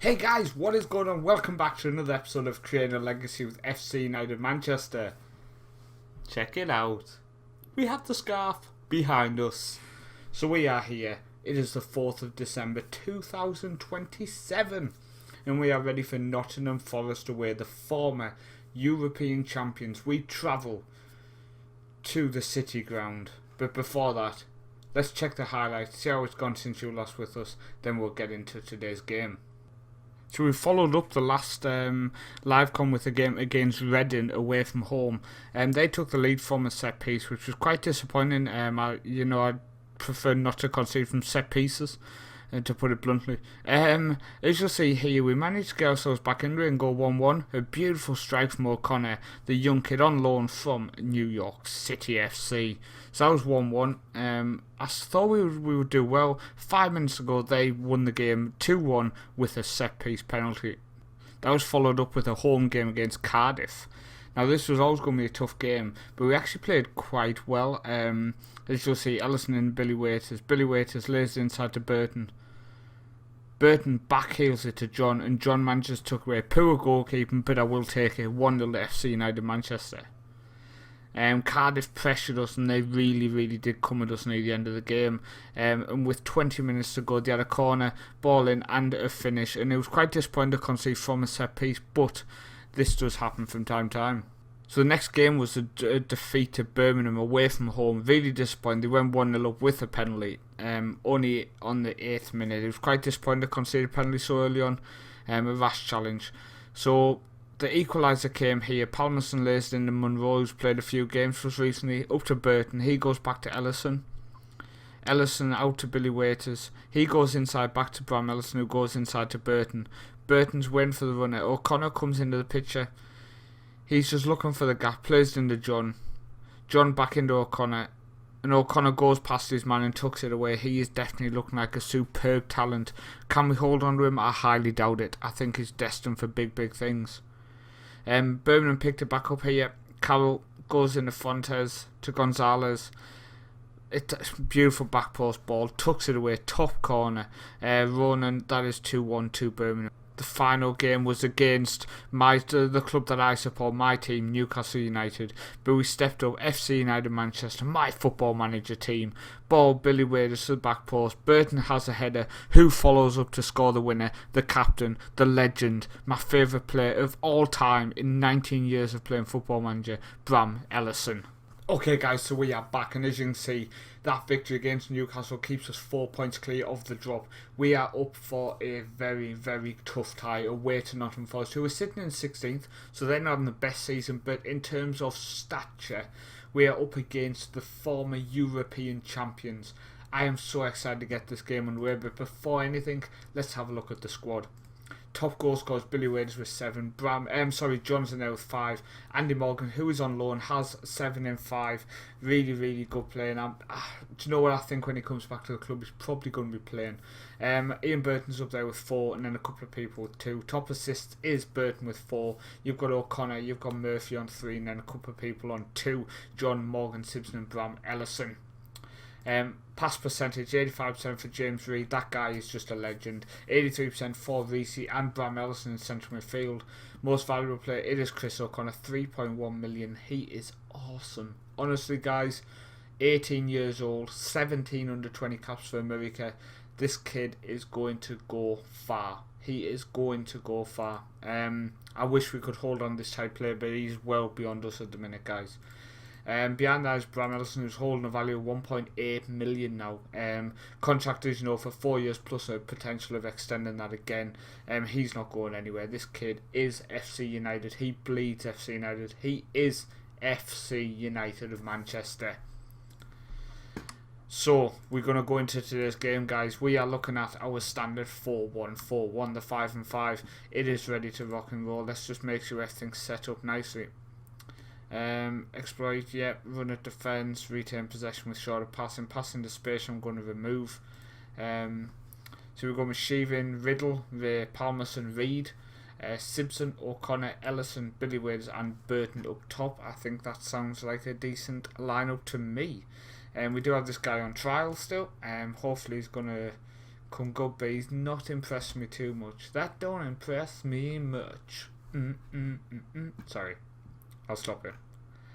Hey guys, what is going on? Welcome back to another episode of Creating a Legacy with FC United Manchester. Check it out. We have the scarf behind us. So we are here. It is the 4th of December 2027. And we are ready for Nottingham Forest away, the former European champions. We travel to the City ground. But before that, let's check the highlights, see how it's gone since you were last with us. Then we'll get into today's game. So we followed up the last live con with a game against Reading away from home, and they took the lead from a set piece, which was quite disappointing. I prefer not to concede from set pieces, to put it bluntly. As you'll see here, we managed to get ourselves back into it and go 1-1. A beautiful strike from O'Connor, the young kid on loan from New York City FC. So that was 1-1. I thought we would do well. 5 minutes ago, they won the game 2-1 with a set-piece penalty. That was followed up with a home game against Cardiff. Now, this was always going to be a tough game, but we actually played quite well. As you'll see, Ellison and Billy Waiters. Billy Waiters lays it inside to Burton. Burton backheels it to John, and John manages to tuck away. Poor goalkeeping, but I will take it. 1-0 FC United Manchester. Cardiff pressured us, and they really did come at us near the end of the game. And with 20 minutes to go, they had a corner, ball in, and a finish. And it was quite disappointing to concede from a set piece, but this does happen from time to time. So the next game was a defeat to Birmingham away from home. Really disappointing. They went 1-0 up with a penalty, only on the 8th minute. It was quite disappointing to concede a penalty so early on. A rash challenge. So the equaliser came here. Palmerson lays it in, and Monroe, who's played a few games for us recently, up to Burton. He goes back to Ellison. Ellison out to Billy Waiters. He goes inside back to Bram Ellison, who goes inside to Burton. Burton's waiting for the runner. O'Connor comes into the picture. He's just looking for the gap. Plays it into John. John back into O'Connor. And O'Connor goes past his man and tucks it away. He is definitely looking like a superb talent. Can we hold on to him? I highly doubt it. I think he's destined for big things. Birmingham picked it back up here. Carroll goes into Fontes to Gonzalez. It's a beautiful back post ball. Tucks it away. Top corner. Ronan, that is 2-1 to Birmingham. The final game was against the club that I support, my team, Newcastle United. But we stepped up, FC United Manchester, my football manager team. Ball, Billy Waiters to the back post. Burton has a header. Who follows up to score the winner? The captain, the legend, my favourite player of all time in 19 years of playing football manager, Bram Ellison. Okay guys, so we are back, and as you can see, that victory against Newcastle keeps us 4 points clear of the drop. We are up for a very tough tie away to Nottingham Forest, who are sitting in 16th, so they're not having the best season, but in terms of stature, we are up against the former European champions. I am so excited to get this game underway, but before anything, let's have a look at the squad. Top goal scorers Billy Waiters with 7. Johnson there with 5. Andy Morgan, who is on loan, has 7 and 5. Really good player. Do you know what I think when he comes back to the club? He's probably going to be playing. Ian Burton's up there with 4, and then a couple of people with 2. Top assists is Burton with 4. You've got O'Connor, you've got Murphy on 3, and then a couple of people on 2. John, Morgan, Simpson, and Bram Ellison. Pass percentage 85% for James Reid. That guy is just a legend. 83% for Reese and Bram Ellison in central midfield. Most valuable player, it is Chris O'Connor, 3.1 million. He is awesome. Honestly guys, 18 years old, 17 under 20 caps for America. This kid is going to go far. He is going to go far. I wish we could hold on this type player, but he's well beyond us at the minute guys. Behind that is Bram Ellison, who's holding a value of 1.8 million now. Contract is, for 4 years plus a potential of extending that again. He's not going anywhere. This kid is FC United. He bleeds FC United. He is FC United of Manchester. So, we're going to go into today's game, guys. We are looking at our standard 4-1-4-1, the 5 and 5. It is ready to rock and roll. Let's just make sure everything's set up nicely. Exploit, run at defence, retain possession with shorter passing to space I'm going to remove. So we're going with Sheevan, Riddle, Ray, Palmerson, Reid, Simpson, O'Connor, Ellison, Billy Waiters and Burton up top. I think that sounds like a decent lineup to me. We do have this guy on trial still. Hopefully he's going to Come go, he's not impressed me too much. That don't impress me much. Sorry, I'll stop it.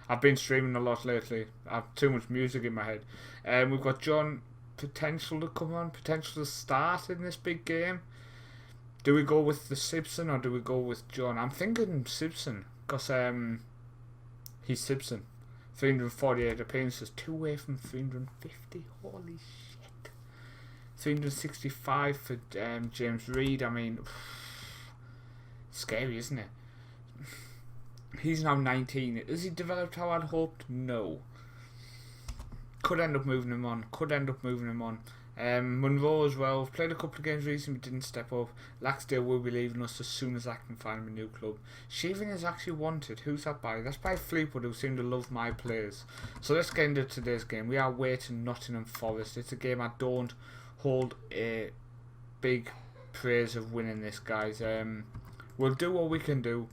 I've been streaming a lot lately. I have too much music in my head. We've got John potential to come on, potential to start in this big game. Do we go with the Simpson or do we go with John? I'm thinking Simpson because he's Simpson. 348 appearances, 2 away from 350. Holy shit. 365 for James Reed. I mean, scary, isn't it? He's now 19. Has he developed how I'd hoped? No. Could end up moving him on. Monroe as well. Played a couple of games recently, but didn't step up. Laxdale will be leaving us as soon as I can find him a new club. Shaving is actually wanted. Who's that by? That's by Fleetwood, who seem to love my players. So let's get into today's game. We are away to Nottingham Forest. It's a game I don't hold a big praise of winning this, guys. We'll do what we can do.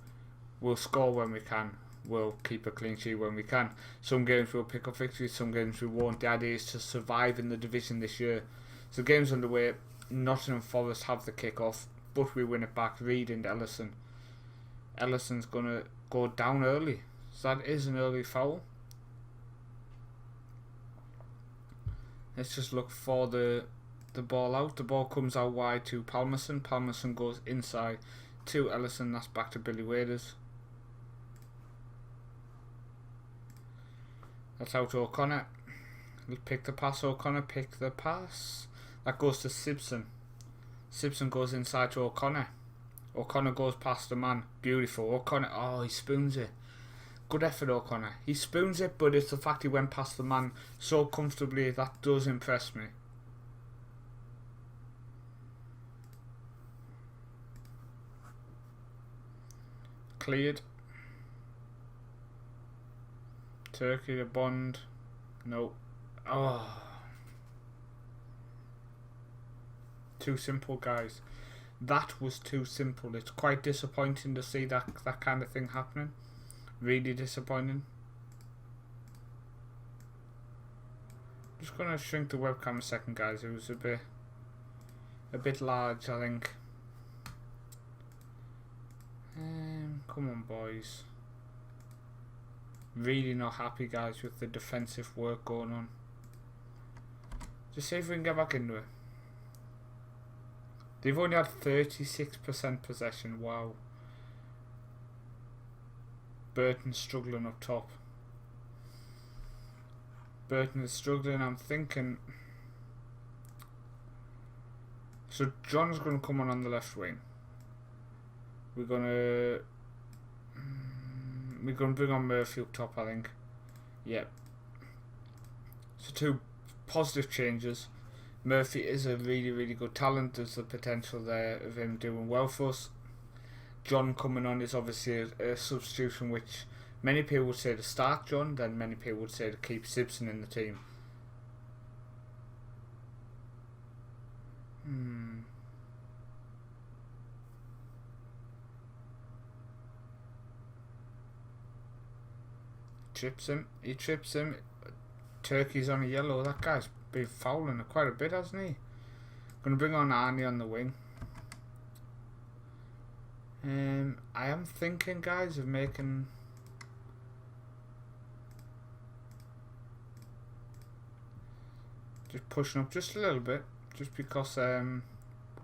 We'll score when we can. We'll keep a clean sheet when we can. Some games we'll pick up victories, some games we won't. The idea is to survive in the division this year. So game's underway. Nottingham Forest have the kick-off, but we win it back. Reed and Ellison. Ellison's going to go down early. So that is an early foul. Let's just look for the ball out. The ball comes out wide to Palmerson. Palmerson goes inside to Ellison. That's back to Billy Waders. That's out to O'Connor. Pick the pass, O'Connor. Pick the pass. That goes to Simpson. Simpson goes inside to O'Connor. O'Connor goes past the man. Beautiful. O'Connor. Oh, he spoons it. Good effort, O'Connor. He spoons it, but it's the fact he went past the man so comfortably. That does impress me. Cleared. Turkey, the Bond. No. Oh. Too simple, guys. That was too simple. It's quite disappointing to see that kind of thing happening. Really disappointing. Just gonna shrink the webcam a second, guys. It was a bit large, I think. Come on, boys. Really not happy, guys, with the defensive work going on. Just see if we can get back into it. They've only had 36% possession. Wow. Burton's struggling up top. Burton is struggling. I'm thinking. So John's going to come on the left wing. We're going to bring on Murphy up top, I think. Yep. So 2 positive changes. Murphy is a really, really good talent. There's the potential there of him doing well for us. John coming on is obviously a substitution which many people would say to start John, then many people would say to keep Simpson in the team. He trips him. Turkey's on a yellow. That guy's been fouling quite a bit, hasn't he? Gonna bring on Arnie on the wing. I am thinking, guys, of making just pushing up just a little bit, just because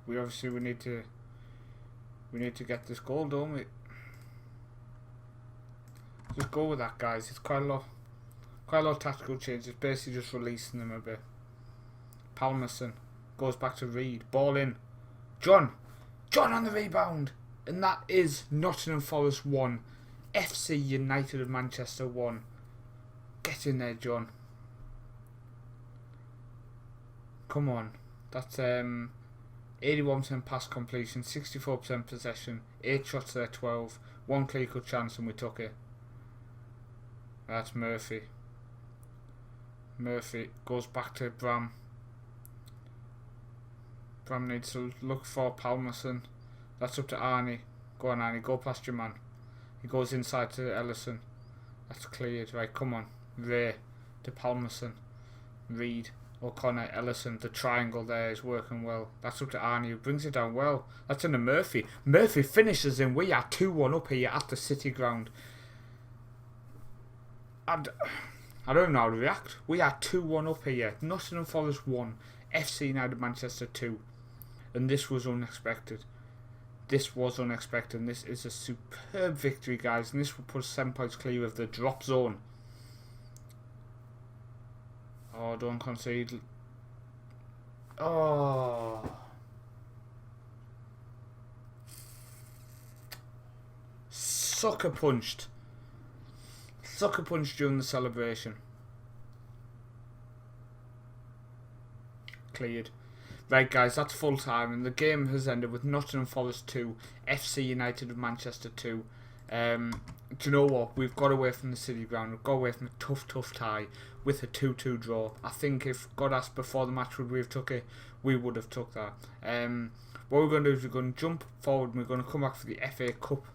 we need to get this goal, don't we? Just go with that, guys. It's quite a lot of tactical changes. Basically just releasing them a bit. Palmerson goes back to Reed. Ball in. John on the rebound. And that is Nottingham Forest 1. FC United of Manchester 1. Get in there, John. Come on. That's 81% pass completion, 64% possession, 8 shots there, 12. 1 clear cut chance and we took it. That's Murphy. Murphy goes back to Bram. Bram needs to look for Palmerson. That's up to Arnie. Go on, Arnie. Go past your man. He goes inside to Ellison. That's cleared. Right, come on. Ray to Palmerson. Reed. O'Connor, Ellison, the triangle there is working well. That's up to Arnie, who brings it down well. That's into Murphy. Murphy finishes in. We are 2-1 up here at the City Ground. And I don't know how to react. We are 2-1 up here. Nottingham Forest 1. FC United Manchester 2. And this was unexpected. This was unexpected. And this is a superb victory, guys. And this will put us 7 points clear of the drop zone. Oh, don't concede. Oh. Sucker punched. Sucker punched during the celebration. Cleared. Right, guys, that's full time, and the game has ended with Nottingham Forest 2, FC United of Manchester 2. Do you know what? We've got away from the City Ground. We've got away from a tough tie with a 2-2 draw. I think if God asked before the match would we have took it, we would have took that. What we're going to do is we're going to jump forward and we're going to come back for the FA Cup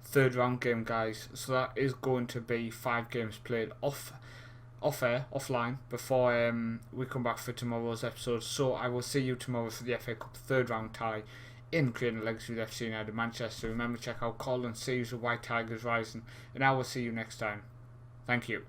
third round game, guys. So that is going to be 5 games played offline before we come back for tomorrow's episode. So I will see you tomorrow for the FA Cup third round tie in Creating a Legacy with FC United Manchester. Remember, check out Colin Series of White Tigers Rising, and I will see you next time. Thank you.